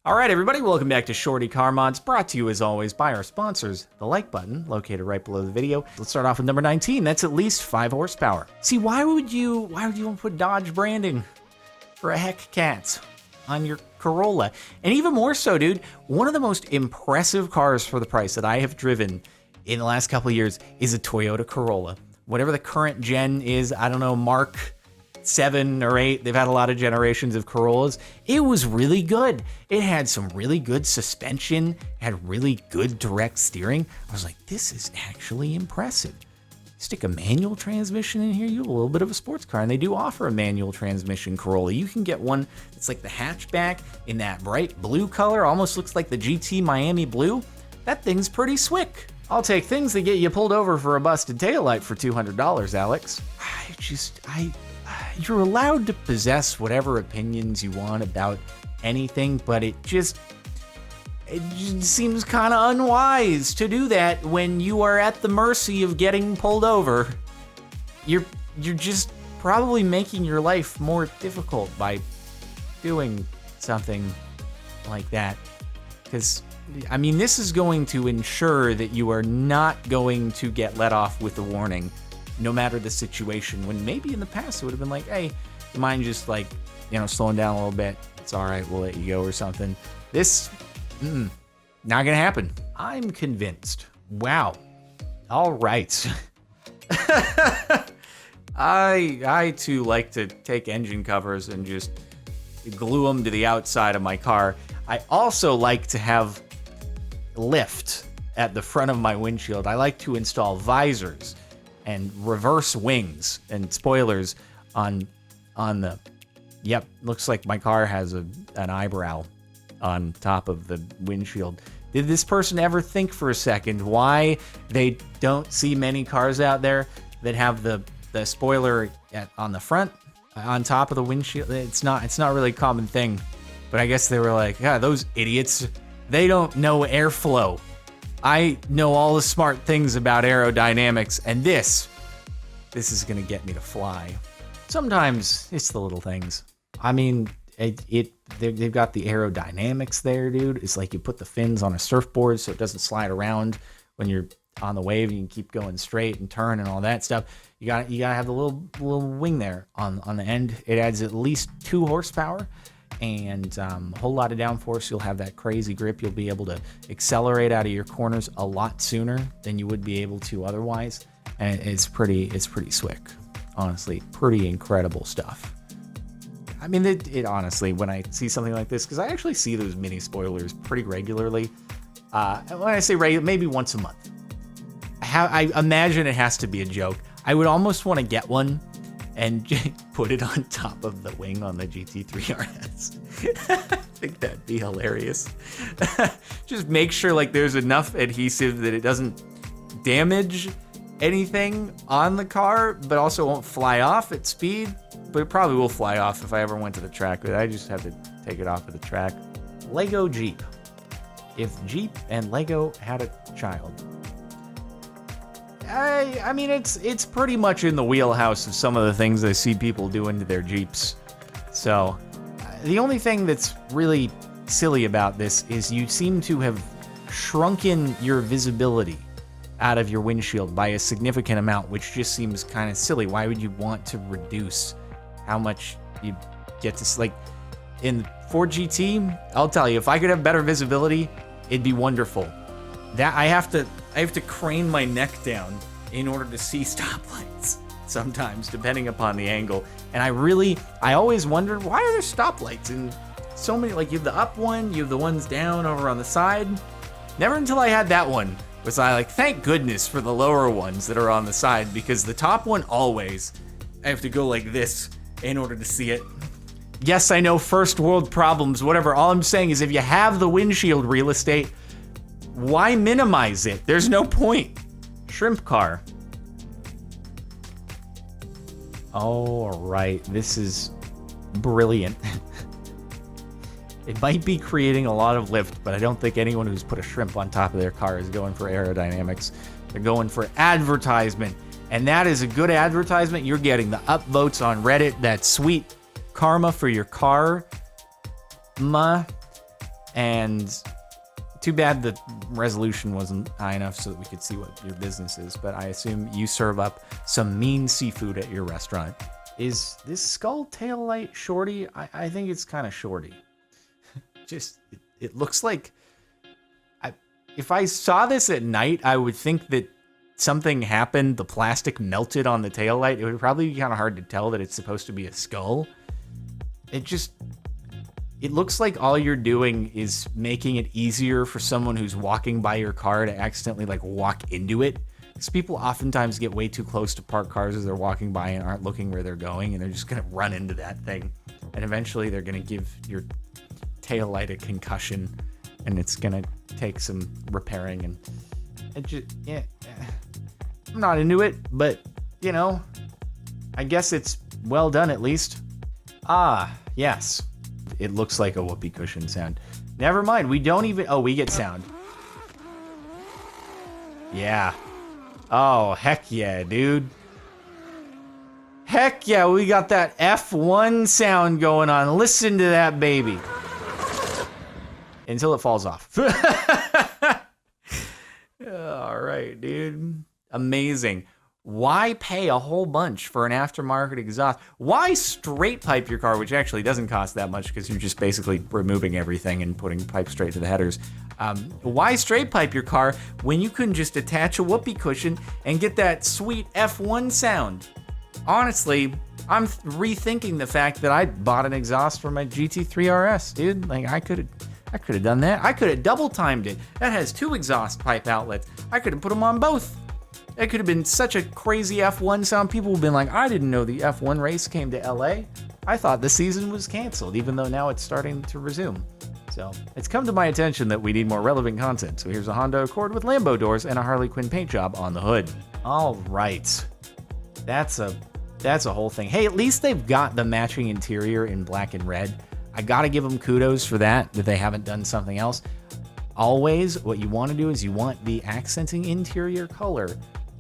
All right, everybody, welcome back to Shorty Car Mods, brought to you as always by our sponsors, the like button located right below the video. Let's start off with number 19. That's at least 5 horsepower. See, why would you want to put Dodge branding for a heck cats on your Corolla? And even more so, dude, one of the most impressive cars for the price that I have driven in the last couple of years is a Toyota Corolla. Whatever the current gen is, I don't know, Mark 7 or 8, they've had a lot of generations of Corollas. It was really good. It had some really good suspension, had really good direct steering. I was like, this is actually impressive. Stick a manual transmission in here, you have a little bit of a sports car, and they do offer a manual transmission Corolla. You can get one that's like the hatchback in that bright blue color, almost looks like the GT Miami blue. That thing's pretty swick. I'll take things that get you pulled over for a busted taillight for $200, Alex. You're allowed to possess whatever opinions you want about anything, but it just seems kind of unwise to do that when you are at the mercy of getting pulled over. You're just probably making your life more difficult by doing something like that. Because, I mean, this is going to ensure that you are not going to get let off with a warning, no matter the situation, when maybe in the past it would have been like, hey, you mind just like, slowing down a little bit? It's all right, we'll let you go or something. This, not gonna happen. I'm convinced. Wow. All right. I too like to take engine covers and just glue them to the outside of my car. I also like to have lift at the front of my windshield. I like to install visors and reverse wings and spoilers on the, yep, looks like my car has an eyebrow on top of the windshield. Did this person ever think for a second why they don't see many cars out there that have the spoiler on the front, on top of the windshield? It's not really a common thing, but I guess they were like, yeah, those idiots, they don't know airflow. I know all the smart things about aerodynamics, and this is gonna get me to fly. Sometimes it's the little things. I mean, they've got the aerodynamics there, dude. It's like you put the fins on a surfboard so it doesn't slide around when you're on the wave. You can keep going straight and turn and all that stuff. You gotta have the little wing there on the end. It adds at least 2 horsepower. And a whole lot of downforce. You'll have that crazy grip. You'll be able to accelerate out of your corners a lot sooner than you would be able to otherwise. And it's pretty swick. Honestly, pretty incredible stuff. I mean, it honestly, when I see something like this, because I actually see those mini spoilers pretty regularly. When I say regular, maybe once a month. I imagine it has to be a joke. I would almost want to get one and put it on top of the wing on the GT3 RS. I think that'd be hilarious. Just make sure like there's enough adhesive that it doesn't damage anything on the car, but also won't fly off at speed. But it probably will fly off if I ever went to the track. But I just have to take it off of the track. Lego Jeep. If Jeep and Lego had a child. I mean, it's pretty much in the wheelhouse of some of the things I see people doing to their Jeeps. So, the only thing that's really silly about this is you seem to have shrunken your visibility out of your windshield by a significant amount, which just seems kind of silly. Why would you want to reduce how much you get to, like, in Ford GT, I'll tell you, if I could have better visibility, it'd be wonderful. That I have to crane my neck down in order to see stoplights sometimes, depending upon the angle. And I always wondered, why are there stoplights in so many? Like, you have the up one, you have the ones down over on the side. Never until I had that one was I like, thank goodness for the lower ones that are on the side, because the top one always, I have to go like this in order to see it. Yes, I know, first world problems, whatever. All I'm saying is if you have the windshield real estate, why minimize it? There's no point. Shrimp car. All right, this is brilliant. It might be creating a lot of lift, but I don't think anyone who's put a shrimp on top of their car is going for aerodynamics. They're going for advertisement, and that is a good advertisement. You're getting the upvotes on Reddit, that sweet karma for your car. And too bad the resolution wasn't high enough so that we could see what your business is, but I assume you serve up some mean seafood at your restaurant. Is this skull tail light shorty? I think it's kind of shorty. Just, it looks like... if I saw this at night, I would think that something happened, the plastic melted on the tail light. It would probably be kind of hard to tell that it's supposed to be a skull. It looks like all you're doing is making it easier for someone who's walking by your car to accidentally like walk into it. Because people oftentimes get way too close to parked cars as they're walking by and aren't looking where they're going, and they're just gonna run into that thing. And eventually they're gonna give your tail light a concussion, and it's gonna take some repairing. And it just, yeah, I'm not into it, but you know, I guess it's well done at least. Ah, yes. It looks like a whoopee cushion sound. Never mind, we don't even... Oh, we get sound. Yeah. Oh, heck yeah, dude. Heck yeah, we got that F1 sound going on. Listen to that baby. Until it falls off. All right, dude. Amazing. Why pay a whole bunch for an aftermarket exhaust? Why straight pipe your car, which actually doesn't cost that much because you're just basically removing everything and putting pipe straight to the headers. Why straight pipe your car when you couldn't just attach a whoopee cushion and get that sweet F1 sound? Honestly, I'm rethinking the fact that I bought an exhaust for my GT3 RS, dude. Like, I could have done that. I could have double timed it. That has 2 exhaust pipe outlets. I could have put them on both. It could have been such a crazy F1 sound. People would have been like, I didn't know the F1 race came to LA. I thought the season was canceled, even though now it's starting to resume. So it's come to my attention that we need more relevant content. So here's a Honda Accord with Lambo doors and a Harley Quinn paint job on the hood. All right. That's a whole thing. Hey, at least they've got the matching interior in black and red. I gotta give them kudos for that they haven't done something else. Always, what you want to do is you want the accenting interior color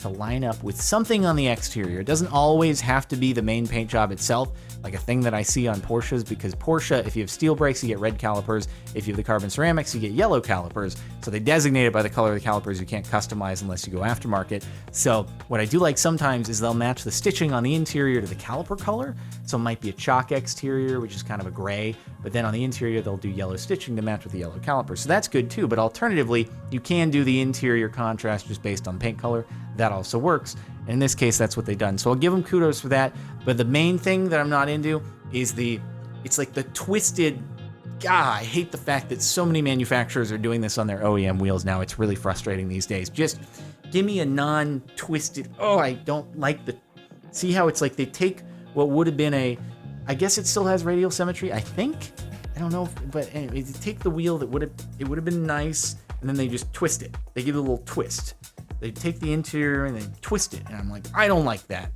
to line up with something on the exterior. It doesn't always have to be the main paint job itself, like a thing that I see on Porsches, because Porsche, if you have steel brakes, you get red calipers. If you have the carbon ceramics, you get yellow calipers. So they designate it by the color of the calipers. You can't customize unless you go aftermarket. So what I do like sometimes is they'll match the stitching on the interior to the caliper color. So it might be a chalk exterior, which is kind of a gray, but then on the interior, they'll do yellow stitching to match with the yellow caliper. So that's good too, but alternatively, you can do the interior contrast just based on paint color. That also works. In this case, that's what they've done. So I'll give them kudos for that. But the main thing that I'm not into is it's like the twisted, I hate the fact that so many manufacturers are doing this on their OEM wheels now. It's really frustrating these days. Just give me a non-twisted, I don't like see how it's like they take what would have been I guess it still has radial symmetry, I think. I don't know, but anyway, they take the wheel that would have been nice, and then they just twist it. They give it a little twist. They take the interior and they twist it. And I'm like, I don't like that.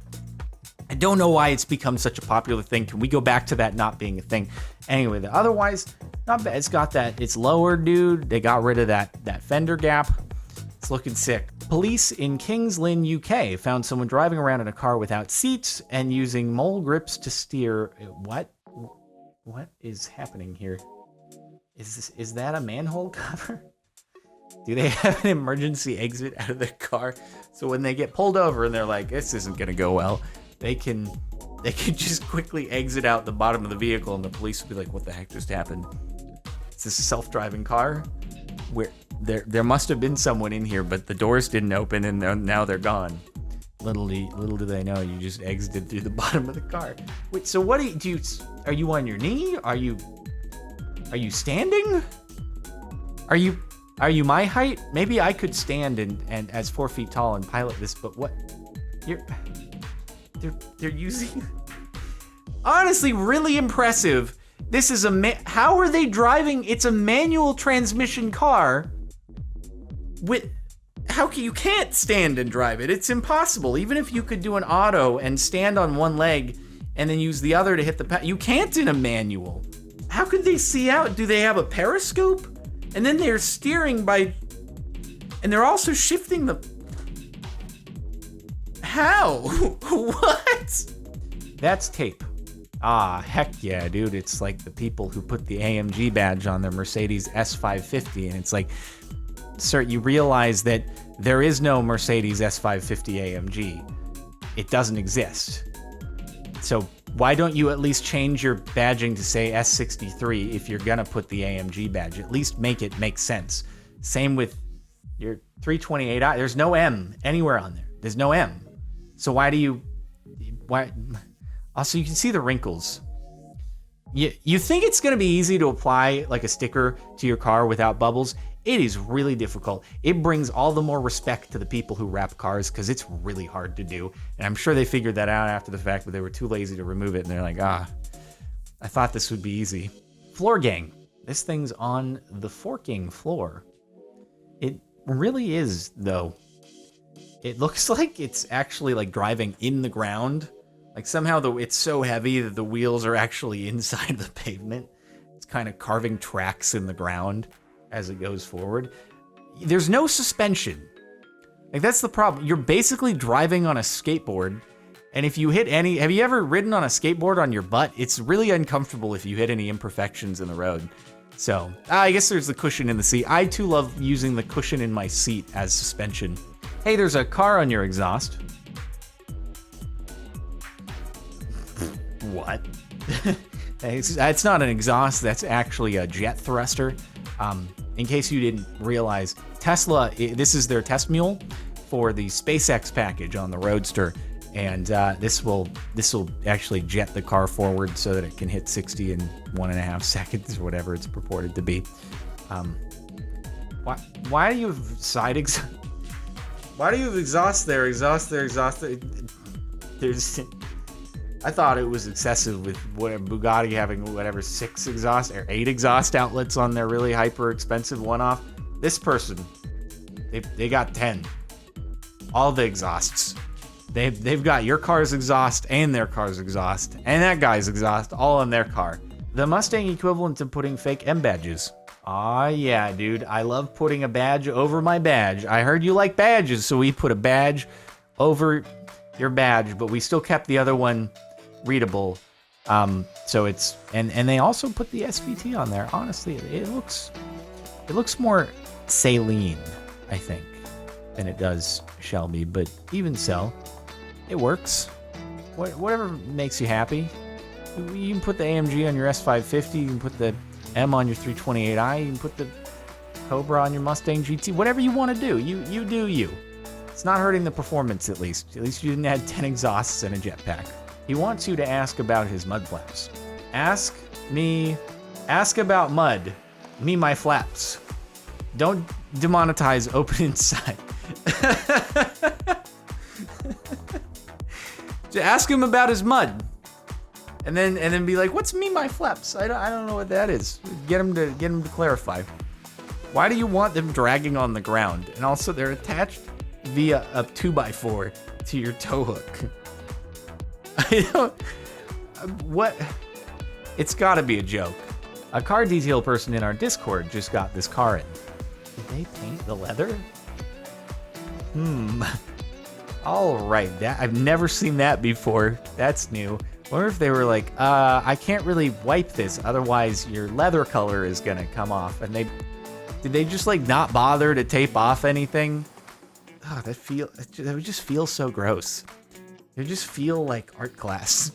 I don't know why it's become such a popular thing. Can we go back to that not being a thing? Anyway, otherwise, not bad. It's got that, it's lower, dude. They got rid of that fender gap. It's looking sick. Police in Kings Lynn, UK found someone driving around in a car without seats and using mole grips to steer. What is happening here? Is that a manhole cover? Do they have an emergency exit out of their car? So when they get pulled over and they're like, this isn't gonna go well, they can just quickly exit out the bottom of the vehicle and the police will be like, what the heck just happened? Is this a self-driving car? Where there must have been someone in here, but the doors didn't open and now they're gone. Little do they know, you just exited through the bottom of the car. Wait, so what do you are you on your knee? Are you standing? Are you my height? Maybe I could stand and as 4 feet tall and pilot this, but what? They're using... Honestly, really impressive. This is how are they driving? It's a manual transmission car with... you can't stand and drive it. It's impossible. Even if you could do an auto and stand on one leg and then use the other to hit the you can't in a manual. How could they see out? Do they have a periscope? And then they're steering and they're also shifting the... How? What? That's tape. Ah, heck yeah, dude. It's like the people who put the AMG badge on their Mercedes S550, and it's like, sir, you realize that there is no Mercedes S550 AMG. It doesn't exist. So why don't you at least change your badging to say S63 if you're gonna put the AMG badge? At least make it make sense. Same with your 328i. There's no M anywhere on there. There's no M. So why? Also, you can see the wrinkles. You think it's going to be easy to apply like a sticker to your car without bubbles? It is really difficult. It brings all the more respect to the people who wrap cars because it's really hard to do. And I'm sure they figured that out after the fact, but they were too lazy to remove it. And they're like, I thought this would be easy. Floor gang. This thing's on the forking floor. It really is, though. It looks like it's actually like driving in the ground. Like somehow it's so heavy that the wheels are actually inside the pavement. It's kind of carving tracks in the ground as it goes forward. There's no suspension. Like that's the problem. You're basically driving on a skateboard. And if you hit have you ever ridden on a skateboard on your butt? It's really uncomfortable if you hit any imperfections in the road. So I guess there's the cushion in the seat. I too love using the cushion in my seat as suspension. Hey, there's a car on your exhaust. What? It's not an exhaust, that's actually a jet thruster. In case you didn't realize, Tesla, this is their test mule for the Space X package on the Roadster, and this will actually jet the car forward so that it can hit 60 in 1.5 seconds or whatever it's purported to be. Why do you have side exhaust? Why do you have exhaust there? I thought it was excessive with Bugatti having 6 exhaust or 8 exhaust outlets on their really hyper expensive one-off. This person, they got 10. All the exhausts. They've got your car's exhaust and their car's exhaust and that guy's exhaust all in their car. The Mustang equivalent to putting fake M badges. Aw, yeah, dude. I love putting a badge over my badge. I heard you like badges, so we put a badge over your badge, but we still kept the other one readable. So it's and they also put the SVT on there. Honestly, it looks more saline, I think, than it does Shelby, but even so, it works. Whatever makes you happy. You can put the AMG on your S550, you can put the M on your 328i, you can put the Cobra on your Mustang GT, whatever you want to do. You do you. It's not hurting the performance, at least. At least you didn't add 10 exhausts and a jetpack. He wants you to ask about his mud flaps. Ask about mud. Me, my flaps. Don't demonetize open inside. Just ask him about his mud. And then be like, what's me, my flaps? I don't know what that is. Get him to clarify. Why do you want them dragging on the ground? And also they're attached via a 2x4 to your tow hook. I don't... What? It's gotta be a joke. A car detail person in our Discord just got this car in. Did they paint the leather? Alright, I've never seen that before. That's new. Wonder if they were like, I can't really wipe this, otherwise your leather color is gonna come off. And did they just like not bother to tape off anything? Oh, that would just feel so gross. It would just feel like art class.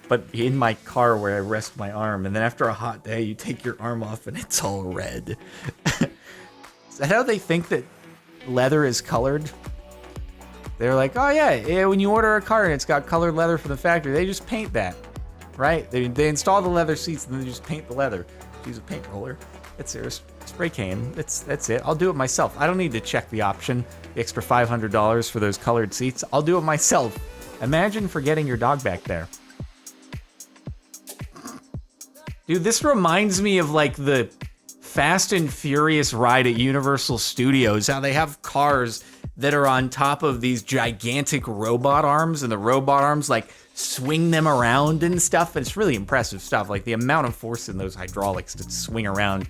But in my car where I rest my arm, and then after a hot day, you take your arm off and it's all red. Is that how they think that leather is colored? They're like, oh yeah, when you order a car and it's got colored leather from the factory, they just paint that, right? They install the leather seats and then they just paint the leather. Use a paint roller. That's their spray can. That's it. I'll do it myself. I don't need to check the option, the extra $500 for those colored seats. I'll do it myself. Imagine forgetting your dog back there. Dude, this reminds me of like the Fast and Furious ride at Universal Studios, how they have cars that are on top of these gigantic robot arms, and the robot arms like swing them around and stuff. And it's really impressive stuff. Like the amount of force in those hydraulics to swing around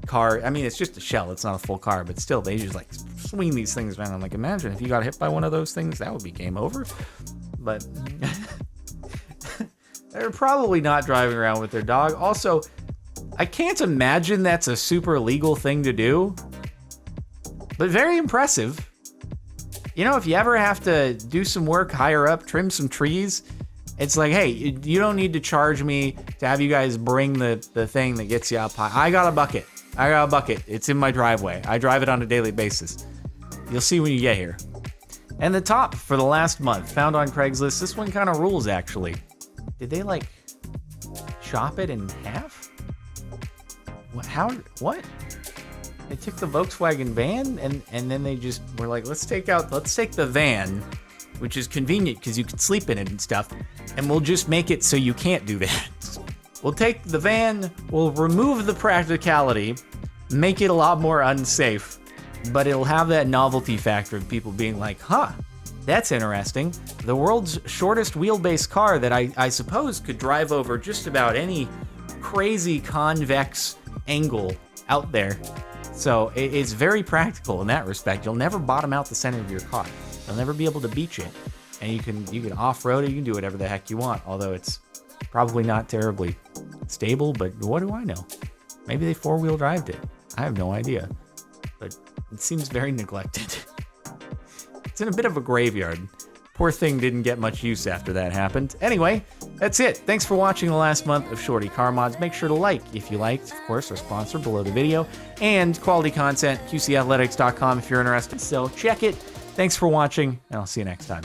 car. I mean, it's just a shell. It's not a full car, but still, they just like swing these things around. I'm like, imagine if you got hit by one of those things, that would be game over. But They're probably not driving around with their dog. Also, I can't imagine that's a super legal thing to do, but very impressive. You know, if you ever have to do some work higher up, trim some trees, it's like, hey, you don't need to charge me to have you guys bring the thing that gets you up high. I got a bucket. It's in my driveway. I drive it on a daily basis. You'll see when you get here. And the top for the last month, found on Craigslist. This one kind of rules, actually. Did they, like, chop it in half? What? They took the Volkswagen van and then they just were like, let's take the van, which is convenient because you can sleep in it and stuff, and we'll just make it so you can't do that. We'll take the van, we'll remove the practicality, make it a lot more unsafe, but it'll have that novelty factor of people being like, huh, that's interesting. The world's shortest wheelbase car that I suppose could drive over just about any crazy convex angle out there. So it's very practical in that respect. You'll never bottom out the center of your car. You'll never be able to beach it. And you can off-road it, you can do whatever the heck you want, although it's probably not terribly stable, but what do I know? Maybe they four-wheel drived it. I have no idea. But it seems very neglected. It's in a bit of a graveyard. Poor thing didn't get much use after that happened. Anyway, that's it. Thanks for watching the last month of Shorty Car Mods. Make sure to like if you liked, of course, our sponsor below the video, and quality content, QCathletics.com if you're interested. So check it. Thanks for watching, and I'll see you next time.